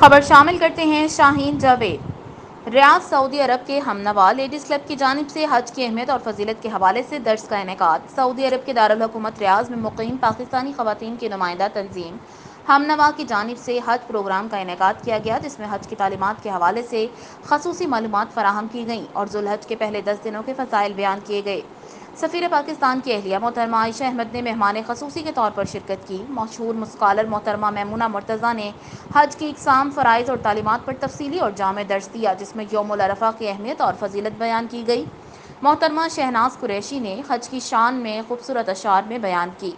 خبر شامل کرتے ہیں شاہین جاوید۔ ریاض سعودی عرب کے ہمنوا لیڈیز کلب کی جانب سے حج کی اہمیت اور فضیلت کے حوالے سے درس کا انعقاد۔ سعودی عرب کے دارالحکومت ریاض میں مقیم پاکستانی خواتین کی نمائندہ تنظیم ہمنوا کی جانب سے حج پروگرام کا انعقاد کیا گیا، جس میں حج کی تعلیمات کے حوالے سے خصوصی معلومات فراہم کی گئیں اور ذوالحج کے پہلے 10 دنوں کے فضائل بیان کیے گئے۔ سفیر پاکستان کی اہلیہ محترمہ عائشہ احمد نے مہمان خصوصی کے طور پر شرکت کی۔ مشہور اسکالر محترمہ میمونہ مرتضیٰ نے حج کی اقسام، فرائض اور تعلیمات پر تفصیلی اور جامع درس دیا، جس میں یوم العرفہ کی اہمیت اور فضیلت بیان کی گئی۔ محترمہ شہناز قریشی نے حج کی شان میں خوبصورت اشعار میں بیان کی۔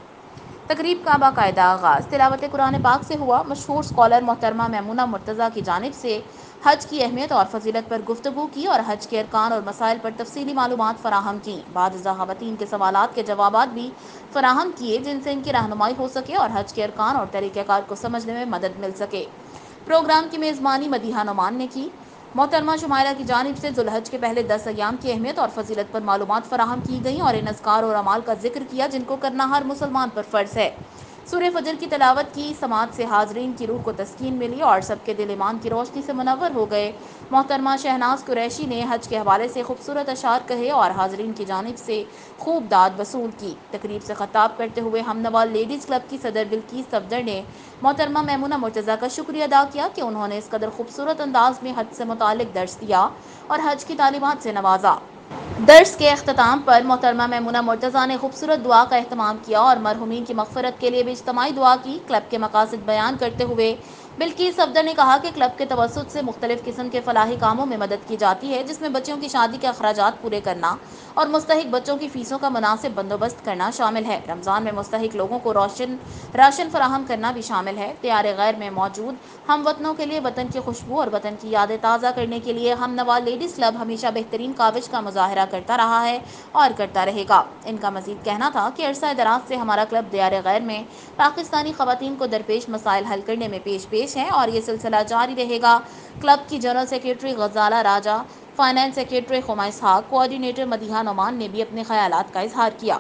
تقریب کا باقاعدہ آغاز تلاوت قرآن پاک سے ہوا۔ مشہور اسکالر محترمہ میمونہ مرتضیٰ کی جانب سے حج کی اہمیت اور فضیلت پر گفتگو کی اور حج کے ارکان اور مسائل پر تفصیلی معلومات فراہم کیں۔ بعض خواتین کے سوالات کے جوابات بھی فراہم کیے، جن سے ان کی رہنمائی ہو سکے اور حج کے ارکان اور طریقہ کار کو سمجھنے میں مدد مل سکے۔ پروگرام کی میزبانی مدیحہ نعمان نے کی۔ محترمہ شمائلہ کی جانب سے ذوالحج کے پہلے 10 ایام کی اہمیت اور فضیلت پر معلومات فراہم کی گئیں اور ان اذکار اور اعمال کا ذکر کیا جن کو کرنا ہر مسلمان پر فرض ہے۔ سورہ فجر کی تلاوت کی سماعت سے حاضرین کی روح کو تسکین ملی اور سب کے دل ایمان کی روشنی سے منور ہو گئے۔ محترمہ شہناز قریشی نے حج کے حوالے سے خوبصورت اشعار کہے اور حاضرین کی جانب سے خوب داد وصول کی۔ تقریب سے خطاب کرتے ہوئے ہمنوا لیڈیز کلب کی صدر بلقیس صفدر نے محترمہ میمونہ مرتضیٰ کا شکریہ ادا کیا کہ انہوں نے اس قدر خوبصورت انداز میں حج سے متعلق درس دیا اور حج کی تعلیمات سے نوازا۔ درس کے اختتام پر محترمہ میمونہ مرتضیٰ نے خوبصورت دعا کا اہتمام کیا اور مرحومین کی مغفرت کے لیے بھی اجتماعی دعا کی۔ کلب کے مقاصد بیان کرتے ہوئے بلقیس صفدر نے کہا کہ کلب کے توسط سے مختلف قسم کے فلاحی کاموں میں مدد کی جاتی ہے، جس میں بچوں کی شادی کے اخراجات پورے کرنا اور مستحق بچوں کی فیسوں کا مناسب بندوبست کرنا شامل ہے۔ رمضان میں مستحق لوگوں کو راشن فراہم کرنا بھی شامل ہے۔ دیار غیر میں موجود ہم وطنوں کے لیے وطن کی خوشبو اور وطن کی یادیں تازہ کرنے کے لیے ہمنوا لیڈیز کلب ہمیشہ بہترین کاوش کا مظاہرہ کرتا رہا ہے اور کرتا رہے گا۔ ان کا مزید کہنا تھا کہ عرصہ دراز سے ہمارا کلب دیار غیر میں پاکستانی خواتین کو درپیش مسائل حل کرنے میں پیش ہے اور یہ سلسلہ جاری رہے گا۔ کلب کی جنرل سیکریٹری غزالہ راجہ، فائنانس سیکریٹری خما اسحاق، کوآرڈینیٹر مدیحہ نعمان نے بھی اپنے خیالات کا اظہار کیا۔